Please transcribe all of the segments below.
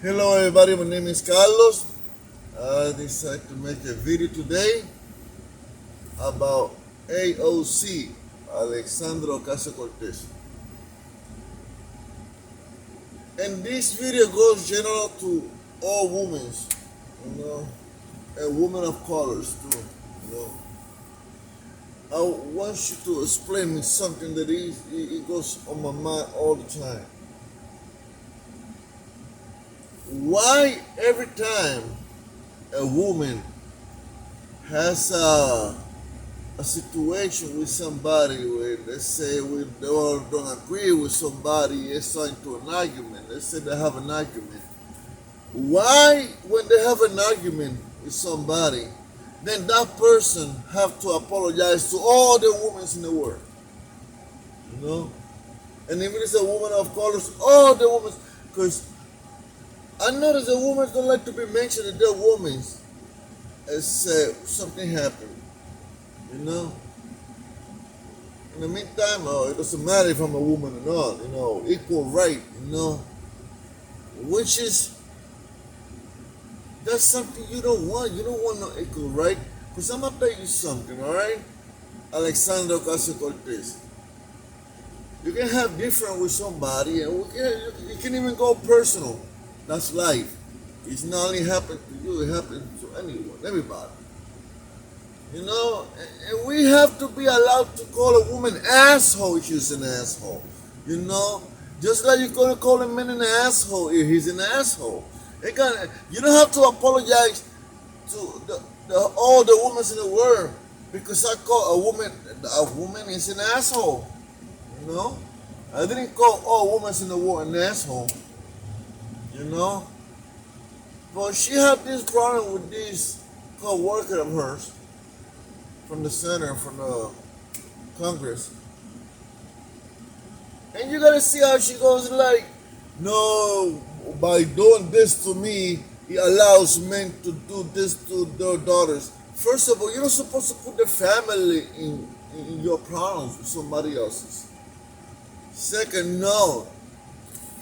Hello everybody, my name is Carlos. I decided to make a video today about AOC, Alexandra Ocasio-Cortez. And this video goes general to all women, and women of colors too. I want you to explain me something that it goes on my mind all the time. Why every time a woman has a situation with somebody where let's say they all don't agree with somebody, it's into an argument. Let's say they have an argument. Why when they have an argument with somebody, then that person have to apologize to all the women in the world? And even if it's a woman of colors, all the women, because I notice the women don't like to be mentioned that they're women as something happened. In the meantime, it doesn't matter if I'm a woman or not, equal right, which is, that's something you don't want. You don't want no equal right. Because I'm going to tell you something, all right? Alexandra Ocasio-Cortez. You can have different with somebody, and you can even go personal. That's life. It's not only happened to you, it happens to anyone, everybody. And we have to be allowed to call a woman asshole if she's an asshole. Just like you're going to call a man an asshole if he's an asshole. You don't have to apologize to all the women in the world because I call a woman is an asshole. I didn't call all women in the world an asshole. But she had this problem with this co-worker of hers from the Senate, from the Congress. And you gotta see how she goes like, no, by doing this to me, it allows men to do this to their daughters. First of all, you're not supposed to put the family in your problems with somebody else's. Second, no,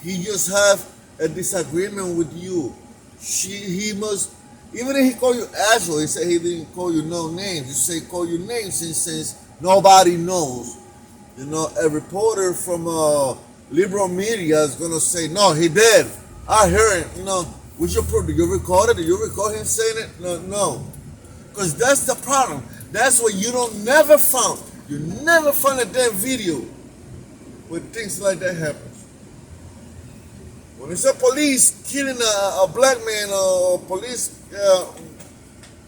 he just have a disagreement with you. He must, even if he call you asshole, he said he didn't call you no names. He say call you names and since nobody knows. A reporter from liberal media is gonna say, no, he did. I heard it. What's your proof? Did you record it? Did you record him saying it? No. Because that's the problem. That's what you never found. You never found a damn video where things like that happen. When it's a police killing a black man or police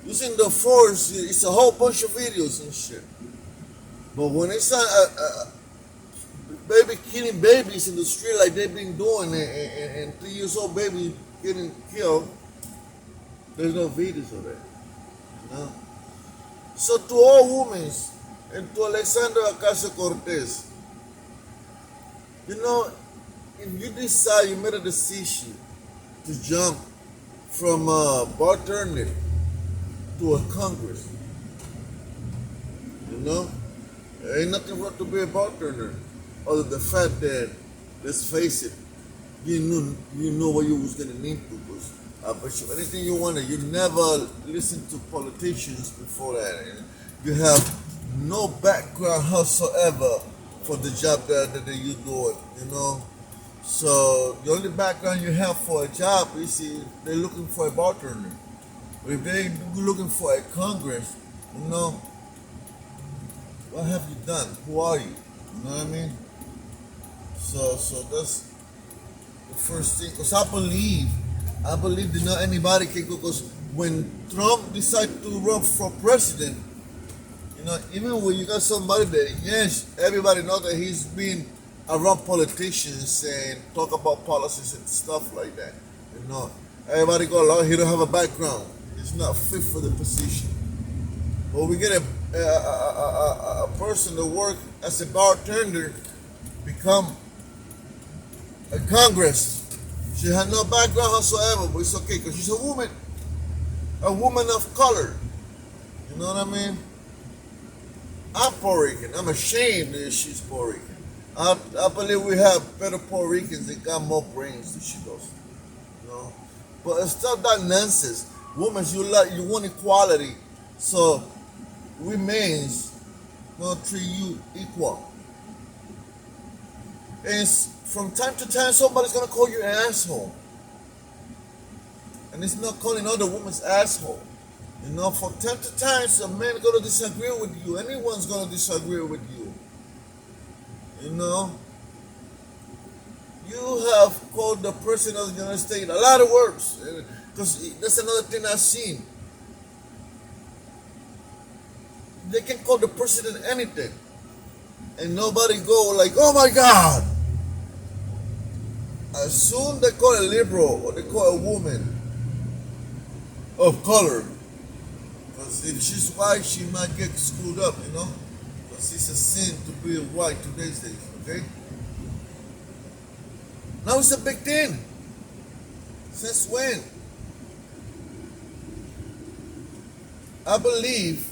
using the force, it's a whole bunch of videos and shit. But when it's a baby killing babies in the street like they've been doing and 3 years old baby getting killed, there's no videos of that. So to all women and to Alexandra Ocasio-Cortez, if you decide you made a decision to jump from a bartender to a Congress, there ain't nothing wrong to be a bartender, other than the fact that, let's face it, you knew what you was gonna need to. Because I bet you anything you wanted, you never listened to politicians before that. You have no background whatsoever for the job that you doing, So the only background you have for a job is they're looking for a bartender. But if they're looking for a Congress, what have you done? Who are you? You know what I mean? So that's the first thing. Because I believe that not anybody can go. Because when Trump decided to run for president, even when you got somebody that, yes, everybody knows that he's been around politicians and talk about policies and stuff like that. Everybody go along, he don't have a background. He's not fit for the position. But we get a person to work as a bartender, become a Congress. She had no background whatsoever, but it's okay because she's a woman of color. You know what I mean? I'm Puerto Rican. I'm ashamed that she's Puerto Rican. I believe we have better Puerto Ricans that got more brains than she does. know. But stop that nonsense. Women, you want equality, so we men's gonna treat you equal. And from time to time, somebody's gonna call you an asshole, and it's not calling other women's asshole. You know, from time to time, a man gonna disagree with you. Anyone's gonna disagree with you. You know, you have called the president of the United States a lot of words, because that's another thing I've seen. They can call the president anything, and nobody go like, "Oh my God!" As soon they call a liberal or they call a woman of color, because if she's white, she might get screwed up, you know, because it's a sin to be white today's days. Okay. Now it's a big thing. Since when? I believe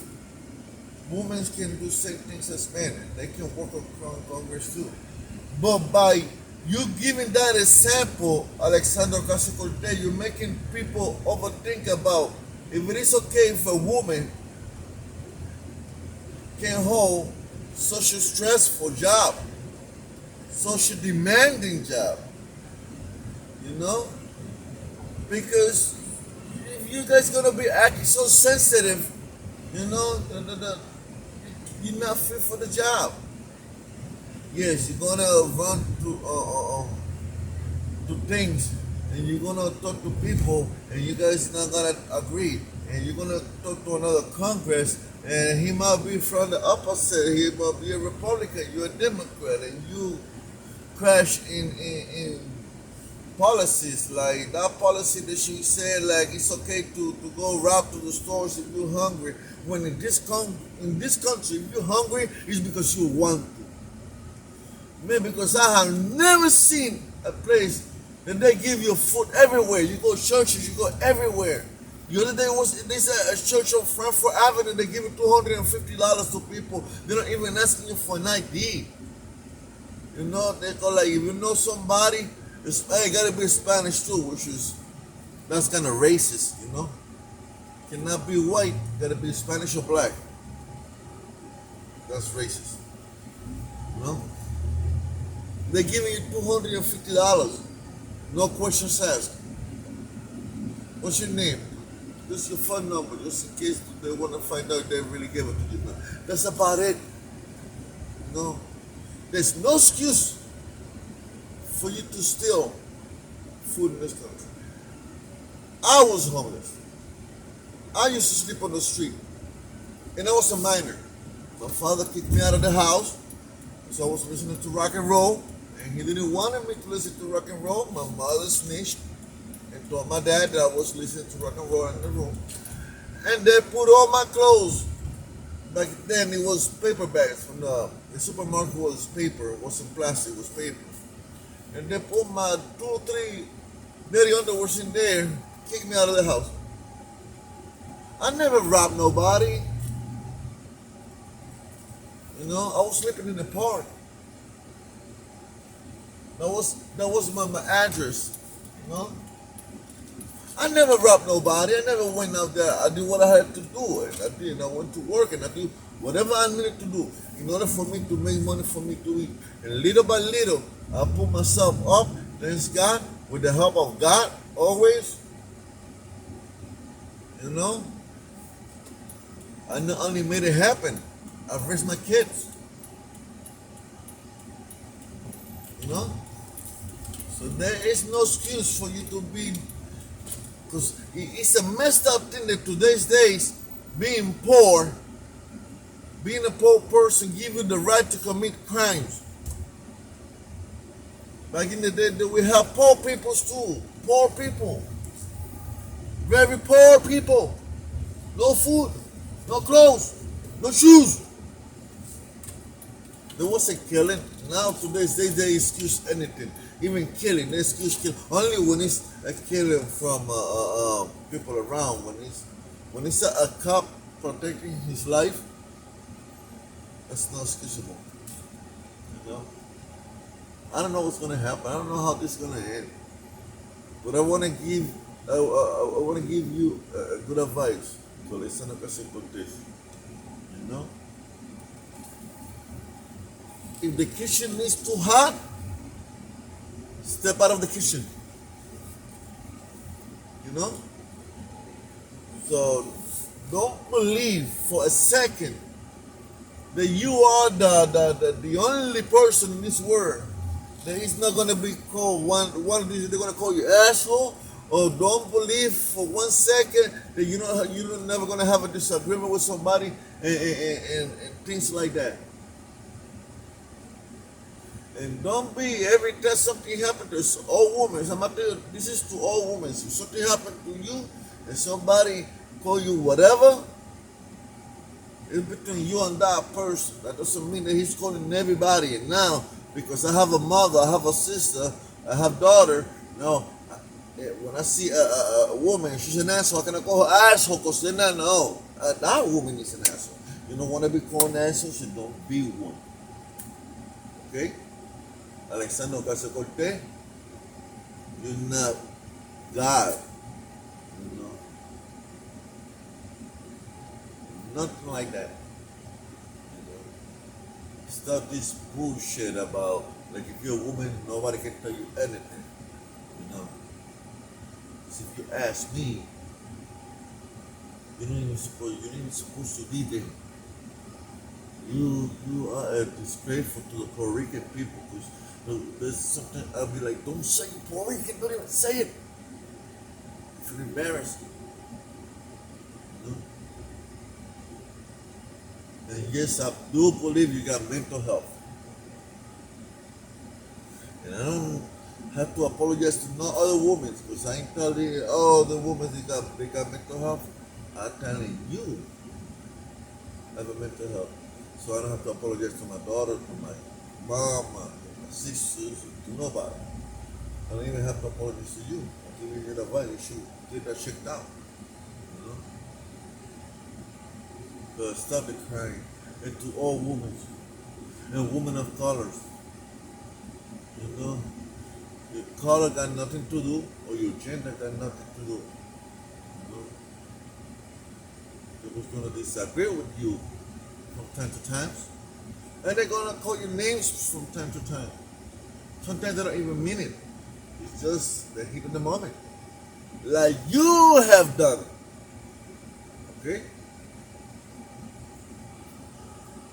women can do same things as men. They can work on Congress too. But by you giving that example, Alexander Ocasio-Cortez, you're making people overthink about if it is okay if a woman can hold such a stressful job, such a demanding job. You know? Because if you guys gonna be acting so sensitive, you know, you're not fit for the job. Yes, you're gonna run to things, and you're gonna talk to people, and you guys not gonna agree, and you're gonna talk to another Congress, and he might be from the opposite. He might be a Republican, you're a Democrat, and you crash in policies like that policy that she said, like it's okay to go rob to the stores if you're hungry. When in this country, if you're hungry, it's because you want to. Man, because I have never seen a place that they give you food everywhere. You go churches, you go everywhere. The other day they said a church on Frankfurt Avenue, they give you $250 to people. They're not even asking you for an ID. You know, they go like, if you know somebody, hey, gotta be Spanish too, that's kind of racist, you know. Cannot be white, gotta be Spanish or black. That's racist, you know. They're giving you $250, no questions asked. What's your name? This is your phone number, just in case they want to find out if they really gave it to you. That's about it. No, there's no excuse for you to steal food in this country. I was homeless. I used to sleep on the street, and I was a minor. My father kicked me out of the house, so I was listening to rock and roll. And he didn't want me to listen to rock and roll. My mother snitched and told my dad that I was listening to rock and roll in the room. And they put all my clothes. Back then it was paper bags from the supermarket was paper. It wasn't plastic, it was paper. And they put my 2 or 3 dirty underwears in there, kicked me out of the house. I never robbed nobody. You know, I was sleeping in the park. That was my address, you know. I never robbed nobody. I never went out there. I did what I had to do, and I did. I went to work, and I did whatever I needed to do in order for me to make money for me to eat. And little by little, I put myself up. Thanks God, with the help of God, always. You know, I not only made it happen, I've raised my kids. You know. So there is no excuse for you to be, because it's a messed up thing that today's days, being a poor person give you the right to commit crimes. Back in the day, we have poor people too. Poor people. Very poor people. No food, no clothes, no shoes. There was a killing. Now today's day they excuse anything. Even killing, they excuse killing. Only when it's a killing from people around. When it's a cop protecting his life, that's not excusable. You know? I don't know what's gonna happen. I don't know how this is gonna end. But I want to give you good advice. So listen up with this. You know, if the kitchen is too hot, step out of the kitchen. You know, so don't believe for a second that you are the only person in this world that is not gonna be called one of these. They're gonna call you asshole. Or don't believe for 1 second that you're never gonna have a disagreement with somebody and things like that. And don't be every time something happens to all women. This is to all women. If something happened to you and somebody call you whatever, it's between you and that person. That doesn't mean that he's calling everybody. And now, because I have a mother, I have a sister, I have daughter. No, when I see a woman, she's an asshole. I cannot call her asshole because then I know that woman is an asshole. You don't want to be called an asshole, so don't be one. Okay? Alexander Ocasio-Cortez, you're not God. You know, nothing like that. You know, stop this bullshit about like if you're a woman, nobody can tell you anything. You know, because if you ask me, you're not even supposed to be there. You are disgraceful to the Puerto Rican people because there's something I'll be like, don't say Puerto Rican, don't even say it. You feel embarrassed. You know? And yes, I do believe you got mental health. And I don't have to apologize to no other women because I ain't telling all the women they got mental health. I'm telling you have a mental health. So I don't have to apologize to my daughter, to my mom, my sisters, to nobody. I don't even have to apologize to you. I give you advice. You should get that checked out. You know? Stop the crying. And to all women and women of colors. You know? Your color got nothing to do, or your gender got nothing to do. You know? People's gonna disagree with you from time to time. And they're gonna call you names from time to time. Sometimes they don't even mean it. It's just the heat of the moment. Like you have done. Okay?